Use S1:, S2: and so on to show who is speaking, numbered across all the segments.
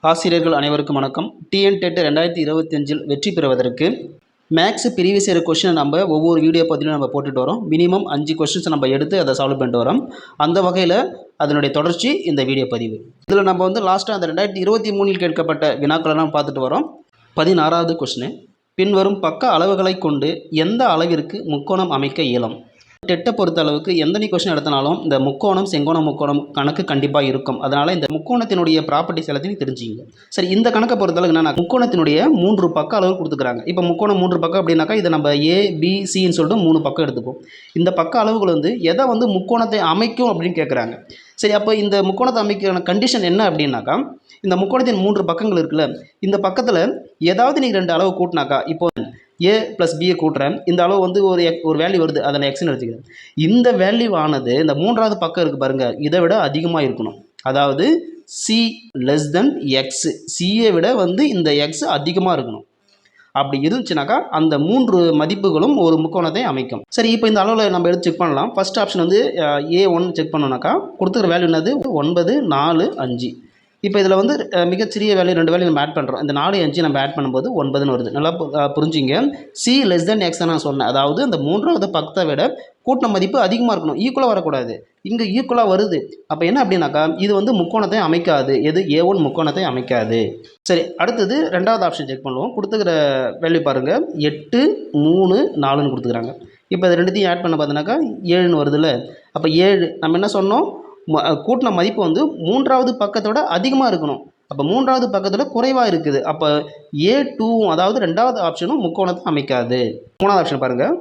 S1: ஆசிரியர்கள் அனைவருக்கும் வணக்கம். டிஎன் டெட் 2025 வெற்றி பெறுவதற்கு மேக்ஸ் ப்ரீவியஸ் இயர் கொஸ்டினை நம்ம ஒவ்வொரு வீடியோ பதிலும் நம்ம போட்டுட்டு வரோம். மினிமம் 5 கொஸ்டின்ஸ் நம்ம எடுத்து அதை சால்வ் பண்ணிட்டு வரோம். அந்த வகையில் அதனுடைய தொடர்ச்சி இந்த வீடியோ பதிவு. இதில் நம்ம லாஸ்ட்டாக அந்த 2023 கேட்கப்பட்ட வினாக்களெல்லாம் பார்த்துட்டு வரோம். 16வது கொஸ்டின், பின்வரும் பக்க அளவுகளை கொண்டு எந்த அளவிற்கு முக்கோணம் அமைக்க இயலும்? டெட்டை பொறுத்த அளவுக்கு எந்த நீ கொஸ்டின் எடுத்தனாலும் இந்த முக்கோணம் செங்கோணம் முக்கோணம் கணக்கு கண்டிப்பாக இருக்கும். அதனால் இந்த முக்கோணத்தினுடைய ப்ராப்பர்ட்டிஸ் எல்லாத்தையும் தெரிஞ்சுங்க. சரி, இந்த கணக்கை பொறுத்தளவுக்கு என்னன்னா, முக்கோணத்தினுடைய 3 பக்க அளவு கொடுத்துக்கிறாங்க. இப்போ முக்கோணம் 3 பக்கம் அப்படின்னாக்கா இதை நம்ம ABCன்னு சொல்லிட்டு 3 பக்கம் எடுத்துப்போம். இந்த பக்க அளவுகள் எதை முக்கோணத்தை அமைக்கும் அப்படின்னு கேட்குறாங்க. சரி, அப்போ இந்த முக்கோணத்தை அமைக்கிற கண்டிஷன் என்ன அப்படின்னாக்கா, இந்த முக்கோணத்தின் 3 பக்கங்கள் இருக்குல்ல, இந்த பக்கத்தில் ஏதாவது நீங்கள் 2 அளவு கூட்டினாக்கா, இப்போ A + B கூட்டுறேன், இந்த அளவு ஒரு வேல்யூ வருது, அதில் எக்ஸ்ன்னு எடுத்துக்கிறேன். இந்த வேல்யூ ஆனது இந்த 3வது பக்கம் இருக்குது பாருங்கள், இதை விட அதிகமாக இருக்கணும். அதாவது C x, சியை விட இந்த எக்ஸ் அதிகமாக இருக்கணும். அப்படி இருந்துச்சுனாக்கா அந்த 3 மதிப்புகளும் ஒரு முக்கோணத்தை அமைக்கும். சரி, இப்போ இந்த அளவில் நம்ம எடுத்து செக் பண்ணலாம். ஃபர்ஸ்ட் ஆப்ஷன் A1 செக் பண்ணோம்னாக்கா கொடுத்துக்கிற வேல்யூ என்னது 9, 4, 5. இப்போ இதில் மிகச்சிறிய வேல்யூ 2 வேல்யூ நம்ம ஆட் பண்ணுறோம். இந்த 4, 5 நம்ம ஆட் பண்ணும்போது 9ன்னு வருது. நல்லா புரிஞ்சுங்க. C x நான் சொன்னேன். அதாவது அந்த 3வது பக்கத்தை விட கூட்டின மதிப்பு அதிகமாக இருக்கணும், ஈக்குவலாக வரக்கூடாது. இங்கே ஈக்குவலாக வருது. அப்போ என்ன அப்படின்னாக்கா இது முக்கோணத்தை அமைக்காது. எது A1 முக்கோணத்தை அமைக்காது. சரி, அடுத்தது 2வது ஆப்ஷன் செக் பண்ணுவோம். கொடுத்துக்கிற வேல்யூ பாருங்கள் 8, 3, 4ன்னு கொடுத்துக்கிறாங்க. இப்போ இது ரெண்டுத்தையும் ஆட் பண்ண பார்த்தீங்கன்னாக்கா 7ன்னு வருதுல்ல. அப்போ 7 நம்ம என்ன சொன்னோம், கூட்டின மதிப்பு 3வது பக்கத்தோட அதிகமாக இருக்கணும். அப்போ 3வது பக்கத்தோட குறைவாக இருக்குது. அப்போ A2 அதாவது 2வது ஆப்ஷனும் முக்கோணத்தை அமைக்காது. 3வது ஆப்ஷன் பாருங்கள்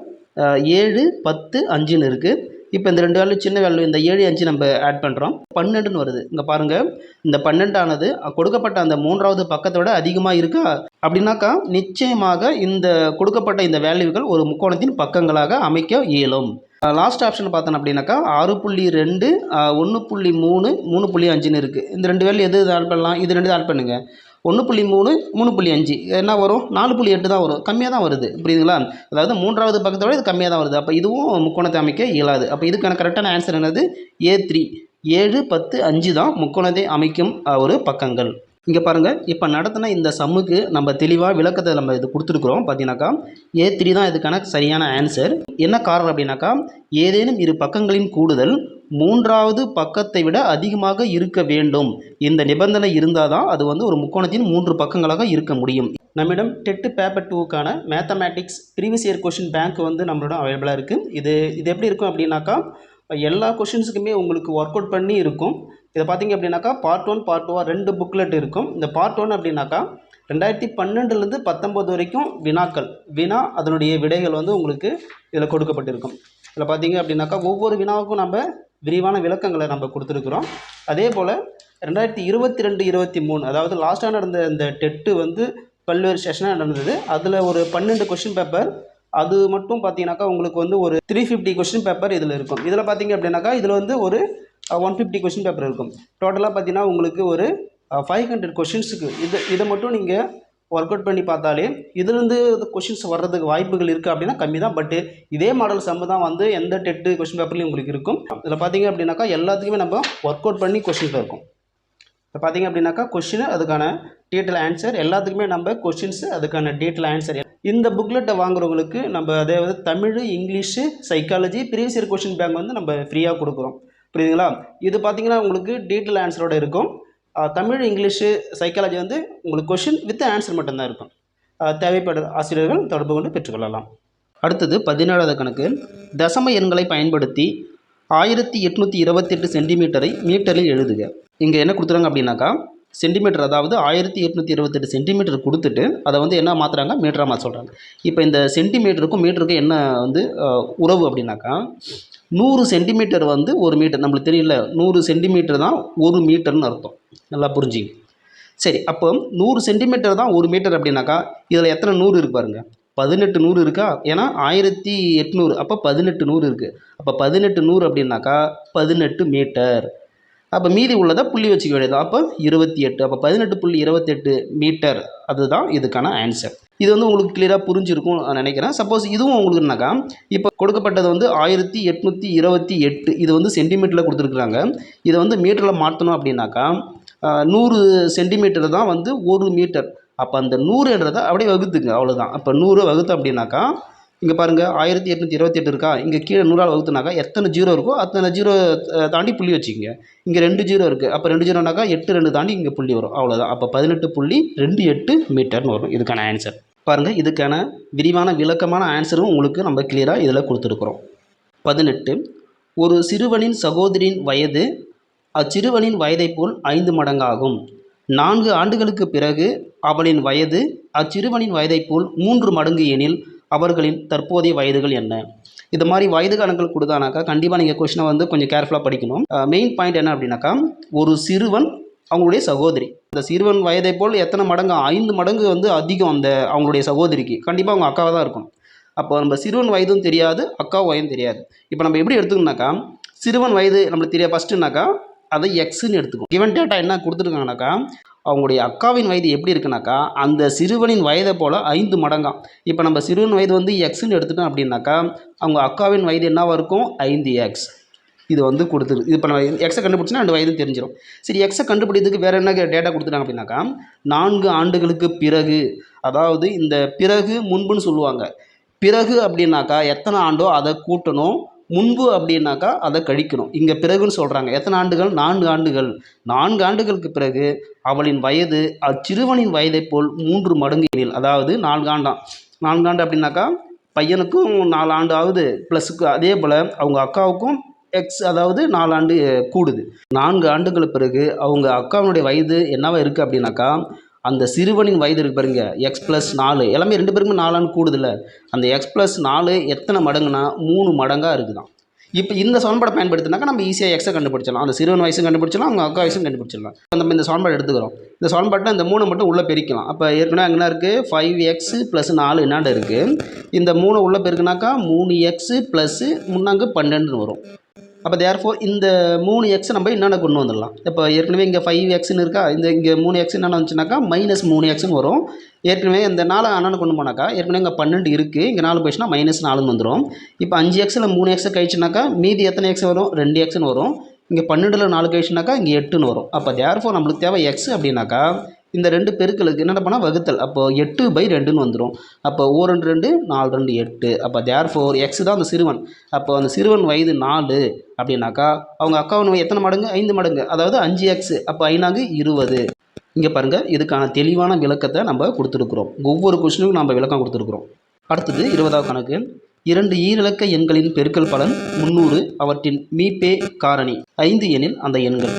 S1: 7, 10, 5ன்னு இருக்குது. இப்போ இந்த 2 வேல்யூ சின்ன வேல்யூ, இந்த 7, 5 நம்ம ஆட் பண்ணுறோம், 12ன்னு வருது. இங்கே பாருங்கள், இந்த 12ஆனது கொடுக்கப்பட்ட அந்த 3வது பக்கத்தோட அதிகமாக இருக்கா அப்படின்னாக்கா நிச்சயமாக இந்த கொடுக்கப்பட்ட இந்த வேல்யூகள் ஒரு முக்கோணத்தின் பக்கங்களாக அமைக்க இயலும். லாஸ்ட் ஆப்ஷன் பார்த்தோம் அப்படின்னாக்கா 6.2, 1.3, 3.5ன்னு இருக்குது. இந்த 2 வேல்யூ எது ஆட் பண்ணலாம்? இது 2 ஆட் பண்ணுங்கள். 1.3, 3.5 என்ன வரும்? 4.8 தான் வரும். கம்மியாக தான் வருது, புரியுதுங்களா? அதாவது 3வது பக்கத்தோட இது கம்மியாக தான் வருது. அப்போ இதுவும் முக்கோணத்தை அமைக்க இயலாது. அப்போ இதுக்கான கரெக்டான ஆன்சர் என்னது? A3. 7, 10, 5 தான் முக்கோணத்தை அமைக்கும் ஒரு பக்கங்கள். இங்கே பாருங்கள், இப்போ நடத்தின இந்த சம்முக்கு நம்ம தெளிவாக விளக்கத்தை நம்ம இது கொடுத்துருக்குறோம். பார்த்தீங்கன்னாக்கா A3 தான் இதுக்கான சரியான ஆன்சர். என்ன காரணம் அப்படின்னாக்கா, ஏதேனும் இரு பக்கங்களின் கூடுதல் 3வது பக்கத்தை விட அதிகமாக இருக்க வேண்டும். இந்த நிபந்தனை இருந்தால் தான் அது ஒரு முக்கோணத்தின் 3 பக்கங்களாக இருக்க முடியும். நம்மிடம் டெட் பேப்பர் 2க்கான mathematics previous year question bank நம்மளோட அவைலபிளாக இருக்குது. இது எப்படி இருக்கும் அப்படின்னாக்கா, எல்லா கொஷின்ஸுக்குமே உங்களுக்கு ஒர்க் அவுட் பண்ணி இருக்கும். இதை பார்த்தீங்க அப்படின்னாக்கா பார்ட் 1 பார்ட் 2 2 புக்லெட் இருக்கும். இந்த பார்ட் 1 அப்படின்னாக்கா 2012லேருந்து 19 வரைக்கும் வினா அதனுடைய விடைகள் உங்களுக்கு இதில் கொடுக்கப்பட்டிருக்கும். இதில் பார்த்தீங்க அப்படின்னாக்கா ஒவ்வொரு வினாவுக்கும் நம்ம விரிவான விளக்கங்களை நம்ம கொடுத்துருக்குறோம். அதே போல் 2022, 23 அதாவது லாஸ்ட்டாக நடந்த இந்த டெட்டு பல்வேறு செஷனாக நடந்தது. அதில் ஒரு 12 கொஷின் பேப்பர், அது மட்டும் பார்த்தீங்கன்னாக்கா உங்களுக்கு ஒரு 350 கொஷின் பேப்பர் இதில் இருக்கும். இதில் பார்த்தீங்க அப்படின்னாக்கா இதில் ஒரு 150 கொஷின் பேப்பர் இருக்கும். டோட்டலாக பார்த்தீங்கன்னா உங்களுக்கு ஒரு 500 கொஷின்ஸுக்கு இதை மட்டும் நீங்கள் ஒர்க் அவுட் பண்ணி பார்த்தாலே இதிலிருந்து கொஷின்ஸ் வர்றதுக்கு வாய்ப்புகள் இருக்குது அப்படின்னா கம்மி தான். பட்டு இதே மாடல் சம்மு தான் எந்த டெட்டு கொஷின் பேப்பர்லையும் உங்களுக்கு இருக்கும். இதில் பார்த்தீங்க அப்படின்னாக்கா எல்லாத்துக்குமே நம்ம ஒர்க் அவுட் பண்ணி கொஷின்ஸ் இருக்கும். இப்போ பார்த்தீங்க அப்படின்னாக்கா கொஷின், அதுக்கான டீட்டெயில் ஆன்சர், எல்லாத்துக்குமே நம்ம கொஷின்ஸு, அதுக்கான டீட்டெயில் ஆன்சர். இந்த புக்லெட்டை வாங்குறவங்களுக்கு நம்ம அதாவது Tamil, English, psychology previous year question bank நம்ம ஃப்ரீயாக கொடுக்குறோம். புரியுதுங்களா? இது பார்த்தீங்கன்னா உங்களுக்கு டீட்டெயில் ஆன்சரோடு இருக்கும். தமிழ், இங்கிலீஷு, சைக்காலஜி உங்களுக்கு கொஷின் வித் ஆன்சர் மட்டும்தான் இருக்கும். தேவைப்படும் ஆசிரியர்கள் தொடர்பு கொண்டு பெற்றுக்கொள்ளலாம். அடுத்தது 17வது கணக்கு, தசம எண்களை பயன்படுத்தி 1828 சென்டிமீட்டரை மீட்டரில் எழுதுக. இங்கே என்ன கொடுத்துறாங்க அப்படின்னாக்கா சென்டிமீட்டர், அதாவது 1828 சென்டிமீட்டர் கொடுத்துட்டு அதை என்ன மாற்றுறாங்க, மீட்டராக மாற்ற சொல்கிறாங்க. இப்போ இந்த சென்டிமீட்டருக்கும் மீட்டருக்கும் என்ன உறவு அப்படின்னாக்கா 100 சென்டிமீட்டர் 1 மீட்டர். நம்மளுக்கு தெரியல, 100 சென்டிமீட்டர் தான் 1 மீட்டர்னு அர்த்தம். நல்லா புரிஞ்சுங்க. சரி, அப்போ 100 சென்டிமீட்டர் தான் 1 மீட்டர் அப்படின்னாக்கா இதில் எத்தனை 100 இருக்கு பாருங்கள், 18 100 இருக்கா? ஏன்னா 1800, அப்போ 18 100 இருக்குது. அப்போ 18 100 அப்படின்னாக்கா 18 மீட்டர். அப்போ மீதி உள்ளதை புள்ளி வச்சுக்க வேண்டியது. அப்போ 28. அப்போ 18.28 மீட்டர், அதுதான் இதுக்கான ஆன்சர். இது உங்களுக்கு கிளியராக புரிஞ்சிருக்கும் நினைக்கிறேன். சப்போஸ் இதுவும் உங்களுக்குனாக்கா இப்போ கொடுக்கப்பட்டது 1828, இது சென்டிமீட்டரில் கொடுத்துருக்குறாங்க. இதை மீட்டரில் மாற்றணும் அப்படின்னாக்கா 100 சென்டிமீட்டர் தான் வந்து 1 மீட்டர். அப்போ அந்த 100ன்றதை அப்படியே வகுத்துங்க, அவ்வளோதான். அப்போ 100 வகுத்து அப்படின்னாக்கா இங்கே பாருங்கள் 1828 இருக்கா, இங்கே கீழே 100ஆல் வகுத்துனாக்கா எத்தனை ஜீரோ இருக்கோ அத்தனை ஜீரோ தாண்டி புள்ளி வச்சுக்கோங்க. இங்கே 2 ஜீரோ இருக்குது, அப்போ 2 ஜீரோனாக்கா 8 2 தாண்டி இங்கே புள்ளி வரும், அவ்வளோதான். அப்போ 18.28 மீட்டர்னு வரும் இதுக்கான ஆன்சர். பாருங்கள், இதுக்கான விரிவான விளக்கமான ஆன்சரும் உங்களுக்கு நம்ம கிளியராக இதில் கொடுத்துருக்குறோம். 18. ஒரு சிறுவனின் சகோதரியின் வயது அச்சிறுவனின் வயதைப் போல் 5 மடங்காகும். 4 ஆண்டுகளுக்கு பிறகு அவளின் வயது அச்சிறுவனின் வயதைப் போல் 3 மடங்கு எனில் அவர்களின் தற்போதைய வயதுகள் என்ன? இது மாதிரி வயது கணக்குகள் கொடுத்தானாக்கா கண்டிப்பாக நீங்கள் கொஸ்டினை வந்து கொஞ்சம் கேர்ஃபுல்லாக படிக்கணும். மெயின் பாயிண்ட் என்ன அப்படின்னாக்கா, ஒரு சிறுவன் அவங்களுடைய சகோதரி, அந்த சிறுவன் வயதை போல் எத்தனை மடங்கு, 5 மடங்கு வந்து அதிகம் அந்த அவங்களுடைய சகோதரிக்கு, கண்டிப்பாக அவங்க அக்காவாக தான் இருக்கணும். அப்போ நம்ம சிறுவன் வயதும் தெரியாது, அக்கா வயதும் தெரியாது. இப்போ நம்ம எப்படி எடுத்துக்கணும்னாக்கா, சிறுவன் வயது நம்மளுக்கு தெரியாது ஃபஸ்ட்டுனாக்கா அதை எக்ஸ்ன்னு எடுத்துக்கும். கிவன் டேட்டா என்ன கொடுத்துருக்காங்கனாக்கா, அவங்களுடைய அக்காவின் வயது எப்படி இருக்குனாக்கா அந்த சிறுவனின் வயதை போல் 5 மடங்காம். இப்போ நம்ம சிறுவன் வயது வந்து எக்ஸ்ன்னு எடுத்துட்டோம் அப்படின்னாக்கா அவங்க அக்காவின் வயது என்னவாக இருக்கும், 5x. இது வந்து கொடுத்துரு. இது இப்போ நம்ம எக்ஸை கண்டுபிடிச்சினா 2 வயதும் தெரிஞ்சிடும். சரி, எக்ஸை கண்டுபிடிக்கிறதுக்கு வேறு என்ன டேட்டா கொடுத்துட்டாங்க அப்படின்னாக்கா 4 ஆண்டுகளுக்கு பிறகு, அதாவது இந்த பிறகு முன்புன்னு சொல்லுவாங்க. பிறகு அப்படின்னாக்கா எத்தனை ஆண்டோ அதை கூட்டணும், முன்பு அப்படின்னாக்கா அதை கழிக்கணும். இங்கே பிறகுன்னு சொல்கிறாங்க. எத்தனை ஆண்டுகள், 4 ஆண்டுகள். 4 ஆண்டுகளுக்கு பிறகு அவளின் வயது அச்சிறுவனின் வயதை போல் 3 மடங்கு எனில், அதாவது 4 ஆண்டாம். 4 ஆண்டு அப்படின்னாக்கா பையனுக்கும் 4 ஆண்டு ஆகுது, ப்ளஸுக்கு அதே போல் அவங்க அக்காவுக்கும் எக்ஸ், அதாவது 4 ஆண்டு கூடுது. 4 ஆண்டுகளுக்கு பிறகு அவங்க அக்காவுடைய வயது என்னவா இருக்குது அப்படின்னாக்கா அந்த சிறுவனின் வயது இருக்கு பாருங்க, x+4, எல்லாமே 2 பேருக்குமே 4 ஆண்டு கூடுதில்ல. அந்த x+4 எத்தனை மடங்குனா 3 மடங்காக இருக்குதான். இப்போ இந்த சமன்பாடை பயன்படுத்தினாக்கா நம்ம ஈஸியாக எக்ஸை கண்டுபிடிச்சிடலாம். அந்த சிறுவன் வயசும் கண்டுபிடிச்சிடலாம், அவங்க அக்கா வயசும் கண்டுபிடிச்சிடலாம். நம்ம இந்த சமன்பாடு எடுத்துக்கிறோம். இந்த சமன்பாட்டை இந்த 3 மட்டும் உள்ளே பெருக்கலாம். அப்போ ஏற்கனவே என்ன இருக்குது, 5x+4 என்னாண்டு இருக்குது. இந்த 3 உள்ளே பெருக்குனாக்கா 3x+3 12 வரும். அப்போ தேர்ஃபோர் இந்த 3x நம்ம என்னென்ன கொண்டு வந்துடலாம். இப்போ ஏற்கனவே இங்கே 5xன்னு இருக்கா, இங்கே 3x என்னென்ன வந்துச்சுனாக்கா -3xன்னு வரும். ஏற்கனவே இந்த 4 அண்ணன் கொண்டு போனாக்கா ஏற்கனவே இங்கே 12 இருக்குது, இங்கே 4 போயிடுச்சுன்னா -4ன்னு வந்துடும். இப்போ 5xல் 3x கழிச்சுனாக்கா மீதி எத்தனை x வரும், 2xன்னு வரும். இங்கே 12ல் 4 கழிச்சுனாக்கா இங்கே 8ன்னு வரும். அப்போ தேர்ஃபோர் நம்மளுக்கு தேவை x அப்படின்னாக்கா இந்த 2 பெருக்களுக்கு என்னென்ன பண்ணால் வகுத்தல், அப்போ 8/2ன்னு வந்துடும். அப்போ 2 2 4 2 8. அப்போ தேர்ஃபோர் எக்ஸ் தான் அந்த சிறுவன். அப்போ அந்த சிறுவன் வயது 4 அப்படின்னாக்கா அவங்க அக்காவின் எத்தனை மடங்கு, 5 மடங்கு, அதாவது 5x. அப்போ 5 20. இங்கே பாருங்கள், இதுக்கான தெளிவான விளக்கத்தை நம்ம கொடுத்துருக்குறோம். ஒவ்வொரு கொஸ்டினுக்கும் நம்ம விளக்கம் கொடுத்துருக்குறோம். அடுத்தது 20வது கணக்கு. 2 ஈரிலக்க எண்களின் பெருக்கல் பலன் 300, அவற்றின் மீப்பே காரணி 5 எனில் அந்த எண்கள்.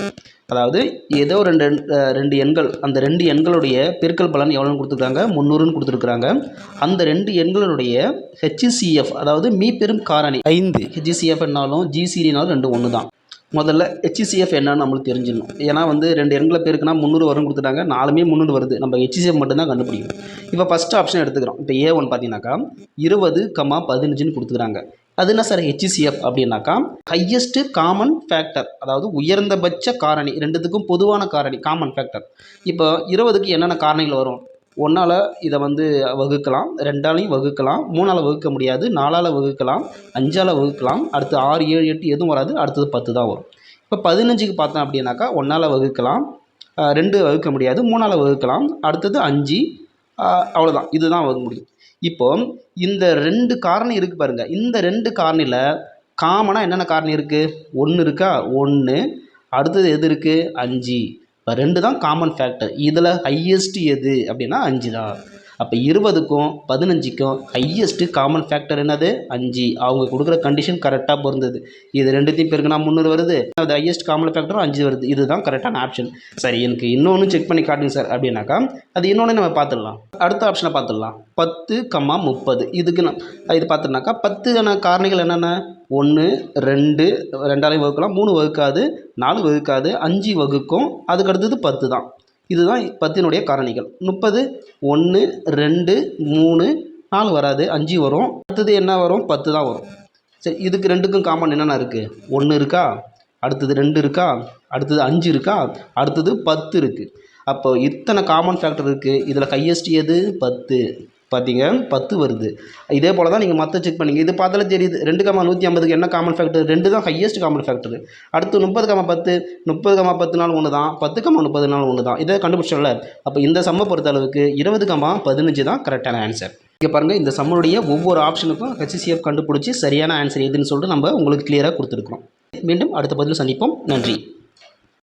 S1: அதாவது ஏதோ ரெண்டு எண்கள், அந்த 2 எண்களுடைய பெருக்கல் பலன் எவ்வளோன்னு கொடுத்துருக்காங்க, 300ன்னு கொடுத்துருக்குறாங்க. அந்த 2 எண்களுடைய HCF, அதாவது மீப்பெரும் காரணி 5. HCF என்னாலும் GCDனாலும் 2 ஒன்று தான். முதல்ல HCF என்னன்னு நம்மளுக்கு தெரிஞ்சிடணும். ஏன்னா வந்து 2 எண்களை பெருக்குனா 300 வரும்னு கொடுத்துட்டாங்க, 4மே 300 வருது. நம்ம HCF மட்டும்தான் கண்டுபிடிக்கும். இப்போ ஃபஸ்ட்டு ஆப்ஷன் எடுத்துக்கிறோம். இப்போ A1 பார்த்தீங்கன்னாக்கா 20,15ன்னு கொடுத்துக்கிறாங்க. அது என்ன சார் HCF அப்படின்னாக்கா ஹையஸ்ட் காமன் ஃபேக்டர், அதாவது உயர்ந்தபட்ச காரணி, ரெண்டுத்துக்கும் பொதுவான காரணி காமன் ஃபேக்டர். இப்போ 20க்கு என்னென்ன காரணிகள் வரும், 1ஆல் இதை வந்து வகுக்கலாம், 2ஆலையும் வகுக்கலாம், 3ஆல் வகுக்க முடியாது, 4ஆல் வகுக்கலாம், 5ஆல் வகுக்கலாம், அடுத்து 6 7 8 எதுவும் வராது, அடுத்தது 10 தான் வரும். இப்போ 15க்கு பார்த்தோம் அப்படின்னாக்கா 1ஆல் வகுக்கலாம், 2 வகுக்க முடியாது, 3ஆல் வகுக்கலாம், அடுத்தது 5, அவ்வளோதான், இதுதான் வகுக்க முடியும். இப்போ இந்த 2 காரணி இருக்குது பாருங்கள், இந்த 2 காரணியில் காமனாக என்னென்ன காரணி இருக்குது, 1 இருக்கா, 1, அடுத்தது எது இருக்குது, 5. இப்போ 2 தான் காமன் ஃபேக்டர். இதில் ஹையஸ்ட் எது அப்படின்னா 5 தான். அப்போ 20க்கும் 15க்கும் ஹையஸ்ட்டு காமன் ஃபேக்டர் என்னது, 5. அவங்க கொடுக்குற கண்டிஷன் கரெக்டாக பொருந்தது. இது 2த்தையும் பெருக்குனா 300 வருது, அது ஹையஸ்ட் காமன் ஃபேக்டரும் 5 வருது. இதுதான் கரெக்டான ஆப்ஷன். சரி, எனக்கு இன்னொன்று செக் பண்ணி காட்டுங்க சார் அப்படின்னாக்கா அது இன்னொன்று நம்ம பார்த்துடலாம். அடுத்த ஆப்ஷனை பார்த்துடலாம். 10, 30. இதுக்கு இது பார்த்துனாக்கா 10 காரணிகள் என்னென்ன, 1 2, 2ஆலையும் வகுக்கலாம், 3 வகுக்காது, 4 வகுக்காது, 5 வகுக்கும், அதுக்கு அடுத்தது 10 தான். இதுதான் 10னுடைய காரணிகள். 30 1 2 3 4 வராது, 5 வரும், அடுத்தது என்ன வரும், 10 தான் வரும். சரி, இதுக்கு 2க்கும் காமன் என்னென்ன இருக்குது, 1 இருக்கா, அடுத்தது 2 இருக்கா, அடுத்தது 5 இருக்கா, அடுத்தது 10 இருக்குது. அப்போ இத்தனை காமன் ஃபேக்டர் இருக்குது. இதில் ஹையஸ்ட் எது, 10. பார்த்தீங்க 10 வருது. இதே போல் தான் நீங்கள் மற்ற செக் பண்ணிங்க. இது பார்த்தாலே தெரியுது 2,150க்கு என்ன காமன் ஃபேக்டர், 2 தான் ஹையஸ்ட் காமன் ஃபேக்டர். அடுத்து 30,10 30,10 ஒன்று தான், 10,30 ஒன்று தான். இதை கண்டுபிடிச்சோம்ல. அப்போ இந்த சம்மை பொறுத்த அளவுக்கு 20,15 தான் கரெக்டான ஆன்சர். இங்கே பாருங்கள், இந்த சம்முடைய ஒவ்வொரு ஆப்ஷனுக்கும் HCF கண்டுபிடிச்சி சரியான ஆன்சர் எதுன்னு சொல்லிட்டு நம்ம உங்களுக்கு கிளியராக கொடுத்துருக்கோம். மீண்டும் அடுத்த பதில் சந்திப்போம். நன்றி.